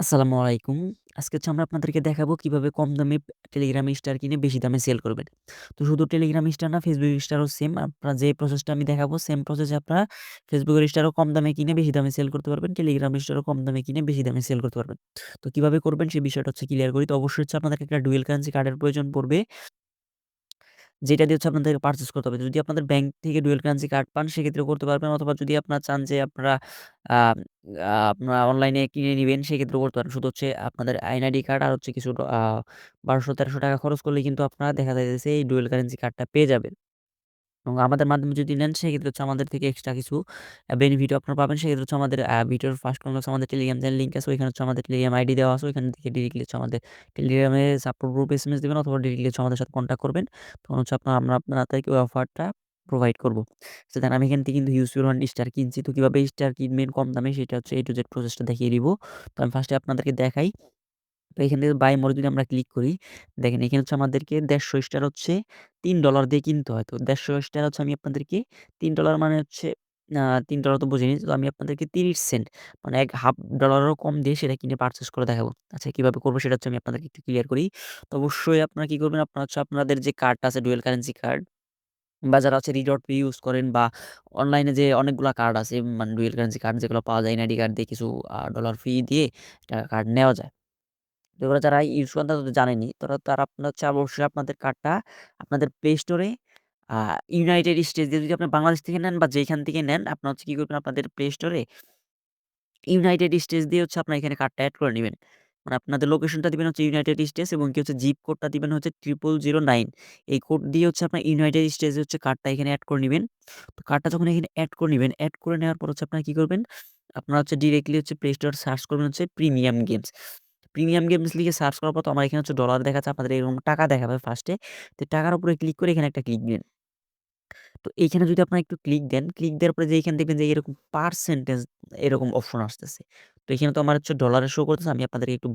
আসসালামু আলাইকুম। আজকে আমরা আপনাদেরকে দেখাবো কিভাবে কম দামে টেলিগ্রাম স্টার কিনে বেশি দামে সেল করবেন। তো শুধু টেলিগ্রাম স্টার না, ফেসবুক স্টারও সেম। আপনারা যে প্রসেসটা আমি দেখাবো সেম প্রসেসে আপনারা ফেসবুকের স্টারও কম দামে কিনে বেশি দামে সেল করতে পারবেন। টেলিগ্রাম স্টারও কম দামে কিনে বেশি দামে সেল করতে পারবেন। তো কিভাবে করবেন সেই বিষয়টা ক্লিয়ার করি। তো অবশ্যই আপনাদেরকে একটা ডুয়াল কারেন্সি কার্ডের প্রয়োজন পড়বে। যেটা দিয়ে আপনাদেরকে পারচেজ করতে হবে। যদি আপনাদের ব্যাংক থেকে ডুয়াল কারেন্সি কার্ড পান সেক্ষেত্রে করতে পারবেন, অথবা যদি আপনারা চান যে আপনারা আ আপনারা অনলাইনে কিনে নিবেন সেক্ষেত্রেও করতে পারেন। শুধু আপনাদের আইএনআইডি কার্ড আর কিছু ৳১২০০-১৩০০ খরচ করলেই কিন্তু আপনারা দেখা যাইতেছে এই ডুয়াল কারেন্সি কার্ডটা পেয়ে যাবেন। এবং আমাদের মাধ্যমে যদি নেন সেক্ষেত্রে আমাদের থেকে এক্সট্রা কিছু বেনিফিটও আপনারা পাবেন। সেক্ষেত্রে আমাদের ভিডিওর ফার্স্ট কমেন্ট বক্সে আমাদের টেলিগ্রাম চ্যানেল লিঙ্ক আছে। ওইখানে আমাদের টেলিগ্রাম আইডি দেওয়া আছে। ওইখান থেকে ডিরেক্টলি আমাদের টেলিগ্রামে সাপোর্ট গ্রুপ এসএমএস দিবেন, অথবা ডিরেক্টলি আমাদের সাথে কনট্যাক্ট করবেন। তখন আমরা আপনাদেরকে ওই অফারটা প্রোভাইড করব। তো দেন আমি এখান থেকে কিন্তু হিউজ পরিমাণ স্টার কিনছি। তো কিভাবে স্টার কিনবেন কম দামে সেটা A to Z প্রসেসটা দেখিয়ে দিব। তো আমি ফার্স্টে আপনাদেরকে দেখাই। তো এখান থেকে বাই মোরে যদি আমরা ক্লিক করি, দেখেন এখানে আমাদেরকে $১৫০ স্টার $৩ দিয়ে কিনতে হয়। তো $১৫০ স্টার আমি আপনাদেরকে $৩ মানে $৩ তো বুঝিনি। তো আমি আপনাদেরকে ৩০ সেন্ট মানে হাফ ডলারেরও কম দিয়ে সেটা কিনে পারচেজ করে দেখাবো। আচ্ছা, কিভাবে করবো সেটা আমি আপনাদেরকে একটু ক্লিয়ার করি। তো অবশ্যই আপনারা কি করবেন, আপনারা আপনাদের যে কার্ডটা আছে ডুয়াল কারেন্সি কার্ড, বা যারা রিডট পে ইউজ করেন, বা অনলাইনে যে অনেকগুলা কার্ড আছে মানে ডুয়াল কারেন্সি কার্ড যেগুলো পাওয়া যায় এনআইডি কার্ড দিয়ে কিছু ডলার ফি দিয়ে কার্ড নেওয়া যায়। তো এগুলো যারা ইউজ করেন তারা তো জানেনই। তারা আপনার অবশ্যই আপনাদের কার্ডটা আপনাদের প্লে স্টোরে আ ইউনাইটেড স্টেটস দিয়ে যদি আপনি বাংলাদেশ থেকে নেন বা যেখান থেকে নেন, আপনার কি করবেন, আপনাদের প্লে স্টোরে ইউনাইটেড স্টেটস দিয়ে আপনার এখানে কার্ডটা এড করে নিবেন। মানে আপনাদের লোকেশনটা দিবেন ইউনাইটেড স্টেটস, এবং জিপ কোডটা দিবেন 0009। এই কোড দিয়ে আপনার ইউনাইটেড স্টেটস এ কার্ডটা এখানে এড করে নিবেন। তো কার্ডটা যখন এখানে এড করে নিবেন, এড করে নেওয়ার পর আপনারা কি করবেন, আপনারা ডিরেক্টলি প্লে স্টোর সার্চ করবেন প্রিমিয়াম গেমস। প্রিমিয়াম গেমস লিখে সার্চ করার পর তো আমার এখানে ডলার দেখাচ্ছে, আপনাদের এরকম টাকা দেখাবে ফার্স্টে। তো টাকার উপরে ক্লিক করে এখানে একটা ক্লিক দিবেন। তো এইখানে যদি আপনারা একটু ক্লিক দেন, ক্লিক দেওয়ার পরে যে এইখানে দেখবেন যে এরকম পার্সেন্টেজ এরকম অপশন আসতেছে। তো এখানে তো আমার ডলারে শো করতেছে। আমি আপনাদেরকে একটু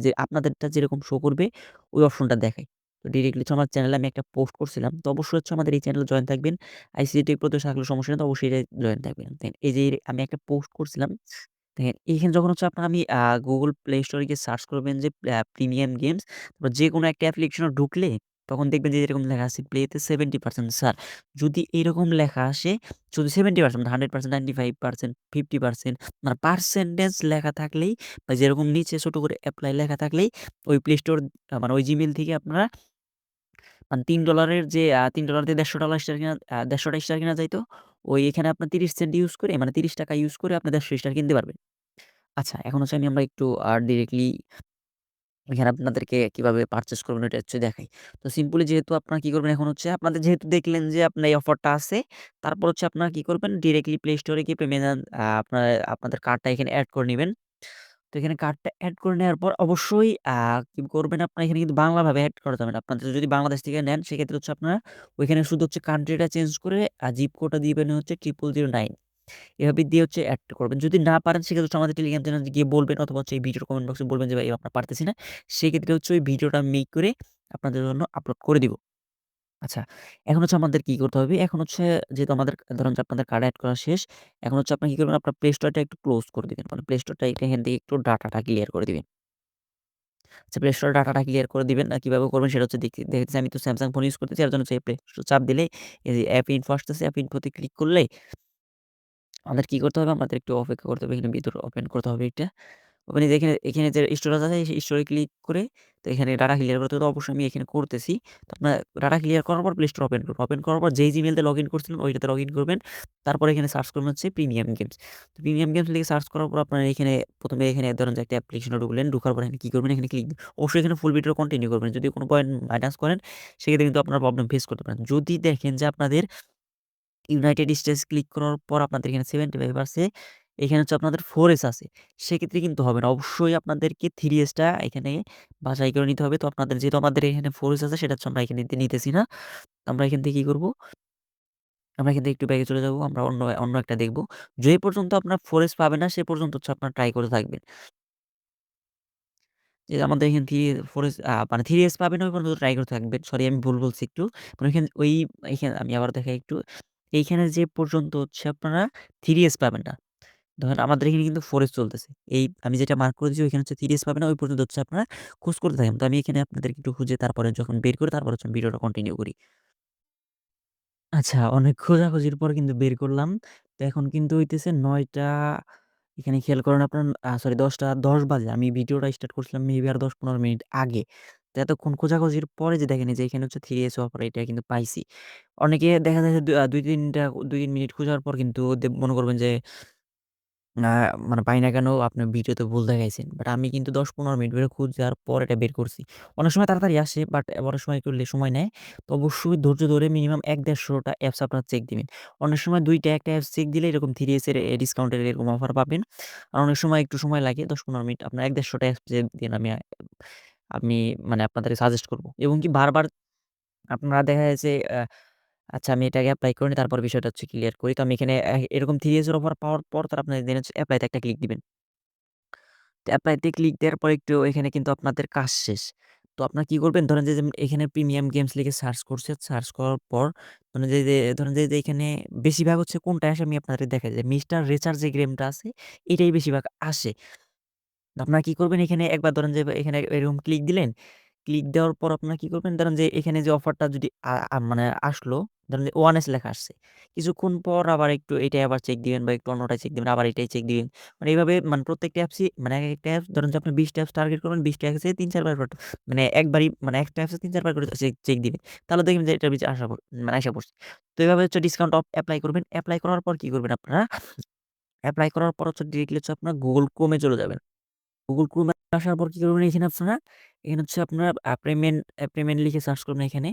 যে আপনাদেরটা যেরকম শো করবে ওই অপশনটা দেখাই। তো ডিরেক্টলি আমার চ্যানেলে আমি একটা পোস্ট করছিলাম। তো অবশ্যই আমাদের এই চ্যানেলে জয়েন থাকবেন। আইসিটি টেক প্রতি থাকলে সমস্যা নেই। তো অবশ্যই জয়েন থাকবেন। দেখেন এই যে আমি একটা পোস্ট করছিলাম। দেখেন এইখানে যখন আপনার আমি Google Play Store এ গিয়ে সার্চ করবেন যে প্রিমিয়াম গেমস, তারপর যেকোনো একটা অ্যাপ্লিকেশনে ঢুকলে তখন দেখবেন যে এরকম লেখা আছে প্লেতে 70% স্যার। যদি এরকম লেখা আসে, শুধু 70% 100%, 95%, 50% মানে পার্সেন্টেজ লেখা থাকলেই, বা যেরকম নিচে ছোট করে এপ্লাই লেখা থাকলেই ওই প্লে স্টোর মানে ওই জিমেইল থেকে আপনারা মানে $৩ এর যে $৩ দিয়ে $১৫০ স্টার কিনা, ১৫০ টা স্টার কিনা যাইতো। ওই এখানে আপনার ৩০ সেন্ট ইউজ করে মানে ৳৩০ ইউজ করে আপনি ১৫০ স্টার কিনতে পারবেন। আচ্ছা, এখন আমরা একটু ডিরেক্টলি এখানে আপনাদেরকে কিভাবে পারচেজ করবেন এটা দেখাই। তো সিম্পলি যেহেতু আপনারা কি করবেন, এখন আপনাদের যেহেতু দেখলেন যে আপনার এই অফারটা আছে, তারপর আপনারা কি করবেন, ডিরেক্টলি প্লে স্টোরে গিয়ে প্রিমিয়াম আপনাদের কার্ডটা এখানে এড করে নিবেন। তো এখানে কার্ডটা এড করে নেওয়ার পর অবশ্যই কি করবেন, আপনারা এখানে কিন্তু বাংলাভাবে এড করা যাবে না। আপনাদের যদি বাংলাদেশ থেকে নেন সেক্ষেত্রে আপনারা ওইখানে শুধু কান্ট্রিটা চেঞ্জ করে জিপ কোডটা দিবেন 0009। এভাবে দিয়ে এড করবেন। যদি না পারেন সেক্ষেত্রে আমাদের টেলিগ্রাম চ্যানেলে গিয়ে বলবেন, অথবা এই ভিডিওর কমেন্ট বক্সে বলবেন যে, "ভাই আমরা পারতেছি না।" সেক্ষেত্রে ওই ভিডিওটা মেক করে আপনাদের জন্য আপলোড করে দিব। আচ্ছা, এখন আমাদের কি করতে হবে? এখন যেহেতু আমাদের ধরেন যে আপনাদের কার্ড এড করা শেষ। এখন আপনারা কি করবেন? আপনার প্লে স্টোরটা একটু ক্লোজ করে দিবেন। মানে প্লে স্টোরটা এখান থেকে একটু ডাটাটা ক্লিয়ার করে দিবেন। আচ্ছা, প্লে স্টোরের ডাটাটা ক্লিয়ার করে দিবেন। কিভাবে করবেন সেটা দেখতেছি আমি তো স্যামসাং ফোন ইউজ করতেছি। এর জন্য প্লে স্টোর চাপ দিলেই এই যে অ্যাপ ইনফো আসতেছে। অ্যাপ ইনফোতে ক্লিক করলেই আমাদের কি করতে হবে? আমাদের একটু অপেক্ষা করতে হবে। এখানে ভিতরে ওপেন করতে হবে এটা। ওপেন এই যে এখানে যে স্টোরেজ আছে সেই স্টোরে ক্লিক করে তো এখানে ডাটা ক্লিয়ার করতে হবে। তো অবশ্যই আমি এখানে করতেছি। তো আপনার ডাটা ক্লিয়ার করার পর প্লে স্টোর ওপেন করবেন। ওপেন করার পর যেই জিমেইল দিয়ে লগইন করছিলেন ওইটাতে লগইন করবেন। তারপরে এখানে সার্চ করবেন প্রিমিয়াম গেমস। তো প্রিমিয়াম গেমস লিখে সার্চ করার পর আপনার এখানে ১ম এ এখানে ধরেন যে একটা অ্যাপ্লিকেশনে ঢুকলেন। ঢোকার পর এখানে কি করবেন? এখানে ক্লিক অবশ্যই এখানে ফুল ভিডিও কন্টিনিউ করবেন। যদি কোনো পয়েন্ট মাইনাস করেন সেক্ষেত্রে কিন্তু আপনারা প্রবলেম ফেস করতে পারেন। যদি দেখেন যে আপনাদের ইউনাইটেড স্টেটস ক্লিক করার পর আপনাদের এখানে 75 আছে। এখানে আপনাদের 4S আছে। সেক্ষেত্রে কিন্তু হবে না। অবশ্যই আপনাদেরকে 3S টা এখানে বাছাই করে নিতে হবে। তো আপনাদের যেহেতু আমাদের এখানে 4S আছে সেটা আমরা এখানে নিতেছি না। আমরা এখান থেকে কি করব? আমরা এখান থেকে একটু ব্যাকে চলে যাব। আমরা অন্য একটা দেখব। যে পর্যন্ত আপনার 4S পাবেন না সে পর্যন্ত আপনারা ট্রাই করে থাকবেন। যে আমাদের এখানে 4S মানে 3S পাবেন ওই পর্যন্ত ট্রাই করে থাকবেন। সরি আমি ভুল বলছি একটু। মানে এখানে আমি আবার দেখাই একটু। এইখানে যে পর্যন্ত আপনারা 3S পাবেন না। ধরেন আমাদের এখানে কিন্তু ফরেস্ট চলতেছে। এই আমি যেটা মার্ক করে দিয়েছি ওইখানে হচ্ছে 3 ডেজ পাবে না, ওই পর্যন্ত হচ্ছে আপনারা খোঁজ করতে থাকেন। তো আমি এখানে আপনাদেরকে একটু খুঁজে তারপরে যখন বের করি তারপরে হচ্ছে ভিডিওটা কন্টিনিউ করি। আচ্ছা, অনেক খোঁজাখুঁজির পর কিন্তু বের করলাম। তো এখন কিন্তু হইতেছে ৯টা, এখানে খেয়াল করেন আপনার সরি ১০টা ১০ বাজে। আমি ভিডিওটা স্টার্ট করছিলাম মেবি আর ১০-১৫ মিনিট আগে। তো এতক্ষণ খোঁজাখুঁজির পরে যে দেখেন এই যে এখানে হচ্ছে 3S অফার এটা কিন্তু পাইছি। অনেকে দেখা যায় যে ২-৩ মিনিট খোঁজার পর কিন্তু মনে করবেন যে আ মানে পাই না কেন আপনার ভিডিওতে ভুল দেখাইছেন। বাট আমি কিন্তু ১০-১৫ মিনিট ধরে খোঁজার পর এটা বের করছি। অনেক সময় তাড়াতাড়ি আসে বাট অনেক সময় একটু সময় নেয়। তো অবশ্যই ধৈর্য ধরে মিনিমাম ১-১৫০ টা অ্যাপস আপনারা চেক দিবেন। অনেক সময় ২ টা ১ টা অ্যাপস চেক দিলে এরকম 3S এর ডিসকাউন্টের এরকম অফার পাবেন। আর অনেক সময় একটু সময় লাগে ১০-১৫ মিনিট। আপনার ১-১৫০ টা অ্যাপস চেক দিন আমি মানে আপনাদেরকে সাজেস্ট করব। এবং কি বারবার আপনারা দেখা যাচ্ছে আচ্ছা আমি এটাকে এপ্লাই করে নিই তারপর বিষয়টা হচ্ছে ক্লিয়ার করি। তো আমি এখানে এরকম 3S এর অফার পাওয়ার পর তারপর আপনার দেন হচ্ছে এপ্লাই তে একটা ক্লিক দিবেন। তো এপ্লাই তে ক্লিক দেওয়ার পর একটু এখানে কিন্তু আপনাদের কাজ শেষ। তো আপনারা কি করবেন ধরেন যে, এখানে প্রিমিয়াম গেমস লিখে সার্চ করছেন। সার্চ করার পর ধরেন যে এখানে বেশিরভাগ হচ্ছে কোনটা আসে আমি আপনাদের দেখাই যে, মিস্টার রেচার যে গেমটা আছে এটাই বেশিরভাগ আসে। আপনারা কি করবেন এখানে একবার ধরেন যে এখানে এরকম ক্লিক দিলেন। ক্লিক দেওয়ার পর আপনারা কি করবেন ধরেন যে এখানে যে অফারটা যদি আ আ মানে আসলো, ধরেন যে ওয়ানেস লেখা আসছে। কিছুক্ষণ পর আবার একটু এটাই আবার চেক দিবেন বা একটু অন্যটায় চেক দিবেন, আবার এটাই চেক দিবেন। মানে এইভাবে মানে প্রত্যেকটা অ্যাপসই মানে একেকটা অ্যাপস ধরেন যে আপনি ২০ টা অ্যাপস টার্গেট করবেন, ২০ টা অ্যাপসে ৩-৪ বার করে মানে একবারই মানে একটা অ্যাপসে ৩-৪ বার করে চেক দিবেন। তাহলে দেখবেন যে এটার ভিতরে আইসা পড়ছে। তো এভাবে হচ্ছে ডিসকাউন্ট এপ্লাই করবেন। এপ্লাই করার পর কি করবেন আপনারা? এপ্লাই করার পর হচ্ছে ডিরেক্টলি হচ্ছে আপনার Google Chrome এ চলে যাবেন। Google Chrome এ আসার পর কি করবেন এখানে আপনারা, এখানে হচ্ছে আপনারা পেমেন্ট লিখে সার্চ করবেন এখানে।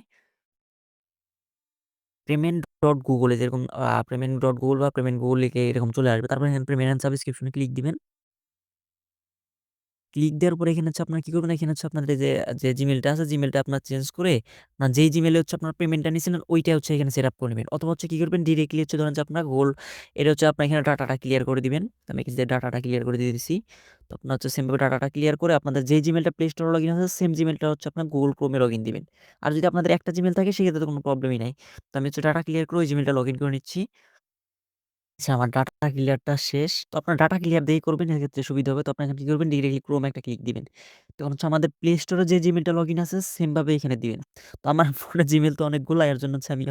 পেমেন্ট.গুগল এ যেরকম পেমেন্ট.গুগল বা পেমেন্ট গুগল লিখে এরকম চলে আসবে। তারপর এখানে payment and subscription A click দিবেন। ক্লিক দেওয়ার পরে এখানে হচ্ছে আপনারা কি করবেন, এখানে হচ্ছে আপনাদের যে Gmail টা আছে Gmail টা আপনার চেঞ্জ করে যেই Gmail এ হচ্ছে আপনার পেমেন্টটা নিছিলেন ওইটা হচ্ছে এখানে সেটআপ করে নিবেন। অথবা হচ্ছে কি করবেন ডিরেক্টলি হচ্ছে ধরেন যে আপনার এটা হচ্ছে আপনার এখানে ডাটাটা ক্লিয়ার করে দিবেন। তো আমি এখানে ডাটাটা ক্লিয়ার করে দিয়ে দিছি। তো আপনার হচ্ছে সেম ভাবে ডাটাটা ক্লিয়ার করে আপনাদের যেই Gmail টা প্লে স্টোরে লগইন আছে সেম Gmail টা হচ্ছে আপনার Google Chrome এ লগইন দিবেন। আর যদি আপনাদের একটা Gmail থাকে সেক্ষেত্রে তো কোনো প্রবলেমই নাই। তো আমি হচ্ছে ডাটা ক্লিয়ার করে ওই Gmail টা লগইন করে নিচ্ছি। আচ্ছা, আমার ডাটা ক্লিয়ারটা শেষ। তো আপনার ডাটা ক্লিয়ার দিয়েই করবেন, এক্ষেত্রে সুবিধা হবে। তো আপনি এখানে কি করবেন? ডিরেক্টলি ক্রোমে একটা ক্লিক দিবেন। তখন হচ্ছে আমাদের প্লে স্টোরে যে Gmail টা লগইন আছে সেম ভাবে এখানে দিবেন। তো আমার ফোনে Gmail তো অনেকগুলা এর জন্য হচ্ছে আমি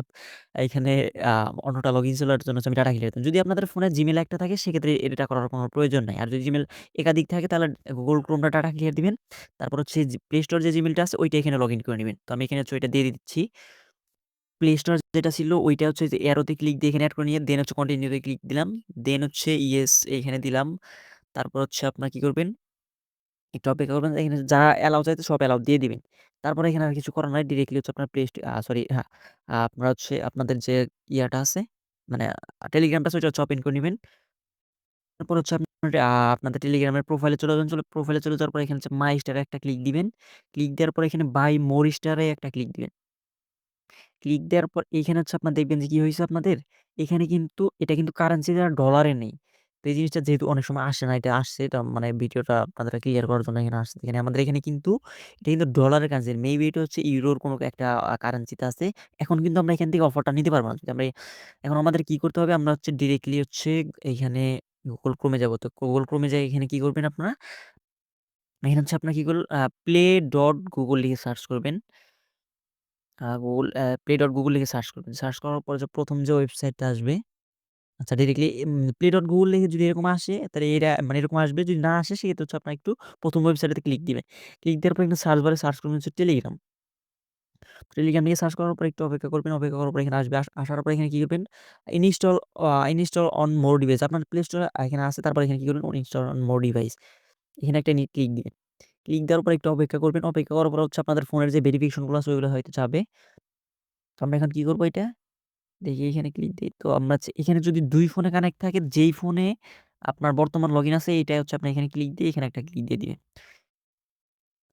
এইখানে আ অন্যটা লগইন ছিল এর জন্য হচ্ছে আমি ডাটা ক্লিয়ার দিতাম। যদি আপনাদের ফোনে Gmail একটা থাকে সেক্ষেত্রে এটা করার কোনো প্রয়োজন নাই। আর যদি Gmail একাধিক থাকে তাহলে Google Chrome টা ডাটা ক্লিয়ার দিবেন। তারপর হচ্ছে প্লে স্টোর যে Gmail টা আছে ওইটা এখানে লগইন করে নিবেন। তো আমি এখানে হচ্ছে ওইটা দিয়ে দিচ্ছি। প্লে স্টোর যেটা ছিল ওইটা হচ্ছে যে অ্যারোতে ক্লিক দিয়ে এখানে এড করে নিয়ে দেন হচ্ছে কন্টিনিউ তে ক্লিক দিলাম। দেন হচ্ছে ইয়েস এইখানে দিলাম। তারপর হচ্ছে আপনার কি করবেন? একটু অপেক্ষা করবেন। এখানে যারা অ্যালাও চাইছে সব অ্যালাও দিয়ে দিবেন। তারপরে এখানে আর কিছু করার নাই। ডিরেক্টলি হচ্ছে আপনার সরি হ্যাঁ, আপনারা হচ্ছে আপনাদের যে ইয়াটা আছে মানে টেলিগ্রামটা আছে ওইটা হচ্ছে ওপেন করে নিবেন। তারপর হচ্ছে আপনার আপনাদের টেলিগ্রামের প্রোফাইলে চলে যাবেন। প্রোফাইলে চলে যাওয়ার পর এখানে হচ্ছে মাই স্টারে একটা ক্লিক দিবেন। ক্লিক দেওয়ার পর এখানে বাই মোর স্টারে একটা ক্লিক দিবেন। ক্লিক দেওয়ার পর এইখানে হচ্ছে আপনার দেখবেন যে কি হইছে আপনাদের, এখানে কিন্তু এটা কিন্তু কারেন্সিটা ডলারে নেই। তো এই জিনিসটা যেহেতু অনেক সময় আসে না, এটা আসছে এটা মানে ভিডিওটা আপনাদের ক্লিয়ার করার জন্য এখানে আসছে। এখানে আমাদের এখানে কিন্তু এটা কিন্তু ডলারের কারেন্সি। মেবি এটা হচ্ছে ইউরোর কোনো একটা কারেন্সিতে আছে। এখন কিন্তু আমরা এখান থেকে অফারটা নিতে পারব না। যদি আমরা এখন আমাদের কি করতে হবে? আমরা হচ্ছে ডিরেক্টলি হচ্ছে এইখানে Google Chrome এ যাবো। তো Google Chrome এ যাই এখানে কি করবেন আপনারা? এখানে হচ্ছে আপনার কি play.google লিখে সার্চ করবেন। play.google লিখে সার্চ করবেন। সার্চ করার পরে যে ১ম যে ওয়েবসাইটটা আসবে, আচ্ছা ডিরেক্টলি play.google লিখে যদি এরকম আসে তাহলে এটা মানে এরকম আসবে। যদি না আসে সেক্ষেত্রে হচ্ছে আপনার একটু ১ম ওয়েবসাইটটাতে ক্লিক দিবেন। ক্লিক দেওয়ার পর এখানে সার্চ বারে সার্চ করবেন হচ্ছে টেলিগ্রাম। টেলিগ্রাম লিখে সার্চ করার পর একটু অপেক্ষা করবেন। অপেক্ষা করার পর এখানে আসবে। আসার পর এখানে কি করবেন? ইনস্টল অন মোর ডিভাইস আপনার প্লে স্টোরে এখানে আছে। তারপর এখানে কি করবেন? ইনস্টল অন মোর ডিভাইস এখানে একটা ক্লিক দিবেন। ক্লিক দেওয়ার পর একটু অপেক্ষা করবেন। অপেক্ষা করার পর হচ্ছে আপনাদের ফোনের যে ভেরিফিকেশন গুলো আছে ওইগুলো হয়তো যাবে। তো আমরা এখন কি করব এটা? দেখি এখানে ক্লিক দেই। তো আমরা এখানে যদি ২ ফোনে কানেক্ট থাকে, যেই ফোনে আপনার বর্তমান লগইন আছে এইটাই হচ্ছে আপনি এখানে ক্লিক দিয়ে এখানে একটা ক্লিক দিয়ে দিবেন।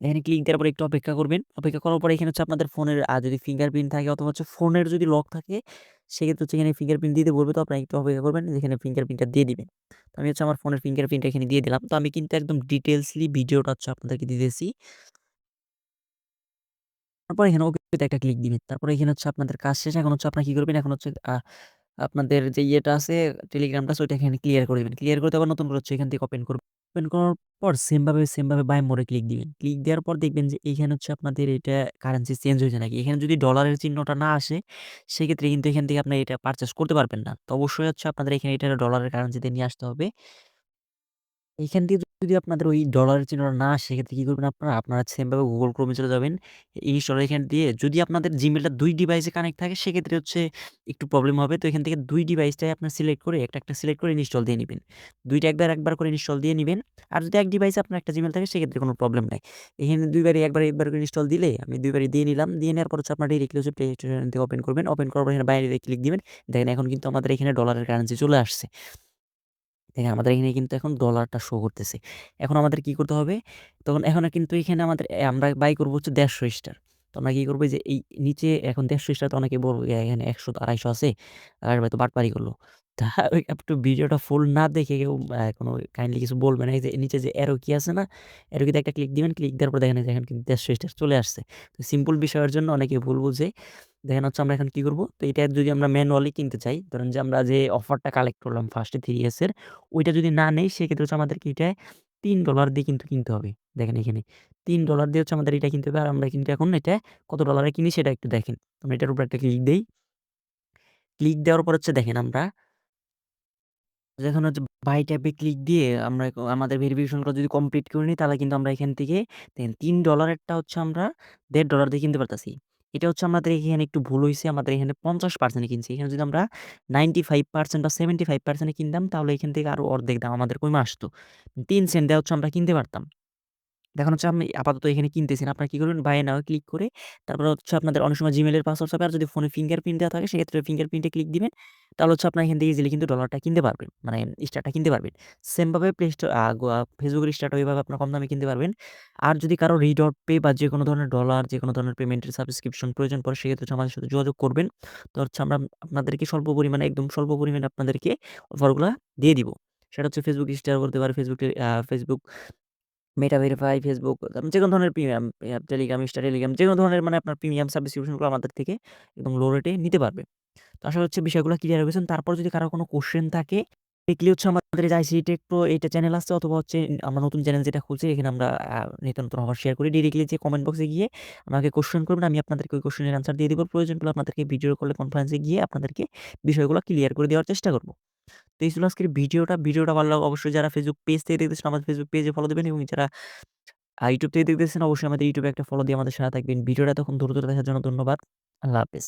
এখানে ক্লিক দেওয়ার পরে একটু অপেক্ষা করবেন। অপেক্ষা করার পরে এখানে হচ্ছে আপনাদের ফোনের যদি ফিঙ্গারপ্রিন্ট থাকে অথবা হচ্ছে ফোনের যদি লক থাকে সেক্ষেত্রে হচ্ছে এখানে ফিঙ্গারপ্রিন্ট দিতে বলবে। তো আপনারা একটু অপেক্ষা করবেন। এখানে ফিঙ্গারপ্রিন্টটা দিয়ে দিবেন। তো আমি হচ্ছে আমার ফোনের ফিঙ্গারপ্রিন্টটা এখানে দিয়ে দিলাম। তো আমি কিন্তু একদম ডিটেইলসলি ভিডিওটা হচ্ছে আপনাদেরকে দিতেছি। তারপর এখানে ওকেতে একটা ক্লিক দিবেন। তারপরে এখানে হচ্ছে আপনাদের কাজ শেষ। এখন হচ্ছে আপনারা কি করবেন? এখন হচ্ছে আপনাদের যে ইয়েটা আছে টেলিগ্রামটা আছে ওইটা এখানে ক্লিয়ার করে দিবেন। ক্লিয়ার করতে আবার নতুন করে হচ্ছে এখান থেকে ওপেন করবেন। ওপেন করার পর সেম ভাবে বাই মোড়ে ক্লিক দিবেন। ক্লিক দেওয়ার পর দেখবেন যে এইখানে হচ্ছে আপনাদের এটা কারেন্সি চেঞ্জ হয়েছে নাকি। এখানে যদি ডলারের চিহ্নটা না আসে সেক্ষেত্রে কিন্তু এখান থেকে আপনারা এটা পারচেজ করতে পারবেন না। তো অবশ্যই হচ্ছে আপনাদের এখানে এটা ডলারের কারেন্সিতে নিয়ে আসতে হবে। এইখান দিয়ে যদি আপনাদের ওই ডলারের চিহ্নটা না আসে সেক্ষেত্রে কি করবেন আপনারা? আপনারা সেমভাবে Google Chrome এ চলে যাবেন। ইনস্টল এখান দিয়ে যদি আপনাদের Gmail টা ২ ডিভাইসে কানেক্ট থাকে সেক্ষেত্রে হচ্ছে একটু প্রবলেম হবে। তো এখান থেকে ২ ডিভাইসটাই আপনার সিলেক্ট করে একটা সিলেক্ট করে ইনস্টল দিয়ে নিবেন। ২ টা একবার করে ইনস্টল দিয়ে নিবেন। আর যদি এক ডিভাইসে আপনার একটা Gmail থাকে সেক্ষেত্রে কোনো প্রবলেম নাই। এখানে ২ বারই একবার করে ইনস্টল দিলে আমি ২ বারই দিয়ে নিলাম। দিয়ে নেওয়ার পর হচ্ছে আপনার ডিরেক্টলি হচ্ছে প্লে স্টোর থেকে ওপেন করবেন। ওপেন করার পর এখানে বাইরে ক্লিক দিবেন। দেখেন এখন কিন্তু আমাদের এখানে ডলারের কারেন্সি চলে আসছে। দেখেন আমাদের এখানে কিন্তু এখন ডলারটা শো করতেছে। এখন আমাদের কি করতে হবে? তখন এখন কিন্তু এখানে আমাদের আমরা বাই করব হচ্ছে ৳১৫০ তো আমরা কি করব যে এই নিচে এখন ৳১৫০ তো অনেকে বলবে এখানে ১০০-২৫০ আছে। আর ভাই তো বাটপারি করলো। তা একটু ভিডিওটা ফুল না দেখে কেউ কোনো কাইন্ডলি কিছু বলবে না। এই যে নিচে যে অ্যারো কি আছে না? অ্যারো কিতে একটা ক্লিক দিবেন। ক্লিক দেওয়ার পর দেখেন এই যে এখন কিন্তু ৳১৫০ চলে আসছে। তো সিম্পল বিষয়ের জন্য অনেকে ভুল বুঝে। দেখেন হচ্ছে আমরা এখন কি করব? তো এটা যদি আমরা ম্যানুয়ালি কিনতে চাই, ধরেন যে আমরা যে অফারটা কালেক্ট করলাম ফার্স্টে 3S এর ওইটা যদি না নেই সেক্ষেত্রে হচ্ছে আমাদেরকে এটায় $৩ দিয়ে কিন্তু কিনতে হবে। দেখেন এখানে $৩ দিয়ে হচ্ছে আমাদের এটা কিনতে হবে। আর আমরা কিন্তু এখন এটা কত ডলারে কিনি সেটা একটু দেখেন। আমরা এটার উপর একটা ক্লিক দেই। ক্লিক দেওয়ার পর হচ্ছে দেখেন আমরা যখন হচ্ছে বাই ট্যাবে ক্লিক দিয়ে আমরা আমাদের ভেরিফিকেশনটা যদি কমপ্লিট করে নিই তাহলে কিন্তু আমরা এখান থেকে দেখেন $৩ এরটা হচ্ছে আমরা $১.৫ দিয়ে কিনতে পারতেছি। এটা হচ্ছে আমাদের এখানে একটু ভুল হইছে। আমাদের এখানে ৫০% এ কিনছি। এখানে যদি আমরা 95% বা 75% এ কিনতাম তাহলে এখান থেকে আরো অর্ধেক দাম আমাদের কইমা আসতো। ৩ সেন্ট দিয়ে হচ্ছে আমরা কিনতে পারতাম। এখন হচ্ছে আমি আপাতত এখানে কিনতেছি না। আপনারা কি করবেন? বাই নাও এ ক্লিক করে তারপরে হচ্ছে আপনাদের অনেক সময় Gmail এর পাসওয়ার্ড চাবে। আর যদি ফোনে ফিঙ্গারপ্রিন্ট দেওয়া থাকে সেক্ষেত্রে ফিঙ্গারপ্রিন্টে ক্লিক দিবেন। তাহলে হচ্ছে আপনারা এখান থেকে ইজিলি কিন্তু ডলারটা কিনতে পারবেন। মানে স্টারটা কিনতে পারবেন। সেম ভাবে প্লে স্টো আ গো Facebook এর স্টারটা ওইভাবে আপনারা কম দামে কিনতে পারবেন। আর যদি কারো রিডট পে বা যেকোনো ধরনের ডলার, যেকোনো ধরনের পেমেন্টের সাবস্ক্রিপশন প্রয়োজন পড়ে সেক্ষেত্রে হচ্ছে আমাদের সাথে যোগাযোগ করবেন। তো হচ্ছে আমরা আপনাদেরকে স্বল্প পরিমাণে একদম স্বল্প পরিমাণে আপনাদেরকে অফারগুলা দিয়ে দিব। সেটা হচ্ছে Facebook স্টার করতে পারে, Facebook মেটা ভেরিফাই, Facebook যেকোনো ধরনের প্রিমিয়াম টেলিগ্রাম, টেলিগ্রাম যেকোনো ধরনের মানে আপনার প্রিমিয়াম সাবস্ক্রিপশন গুলো আমাদের থেকে একদম লো রেটে নিতে পারবে। তো আশা হচ্ছে বিষয়গুলো ক্লিয়ার হয়ে গেছেন। তারপর যদি কারো কোনো কোয়েশ্চেন থাকে ডিরেক্টলি হচ্ছে আমাদের এই যে আইসিটি টেক প্রো এইটা চ্যানেল আছে অথবা হচ্ছে আমরা নতুন চ্যানেল যেটা খুলছি এখানে আমরা নিত্য নতুন অফার শেয়ার করি। ডিরেক্টলি যে কমেন্ট বক্সে গিয়ে আমাকে কোয়েশ্চেন করবেন। আমি আপনাদেরকে ওই কোয়েশ্চেনের অ্যান্সার দিয়ে দিব। প্রয়োজন পড়লে আপনাদেরকে ভিডিও কলে কনফারেন্সে গিয়ে আপনাদেরকে বিষয়গুলো ক্লিয়ার করে দেওয়ার চেষ্টা করব। তো এই ছিল আজকের ভিডিওটা। ভিডিওটা ভালো লাগলে অবশ্যই যারা Facebook পেজ থেকে দেখতেছেন আমাদের Facebook পেজে ফলো দিবেন এবং যারা YouTube থেকে দেখতেছেন অবশ্যই আমাদের YouTube এ একটা ফলো দিয়ে আমাদের সাথে থাকবেন। ভিডিওটা এতক্ষণ ধৈর্য ধরে দেখার জন্য ধন্যবাদ। আল্লাহ হাফেজ।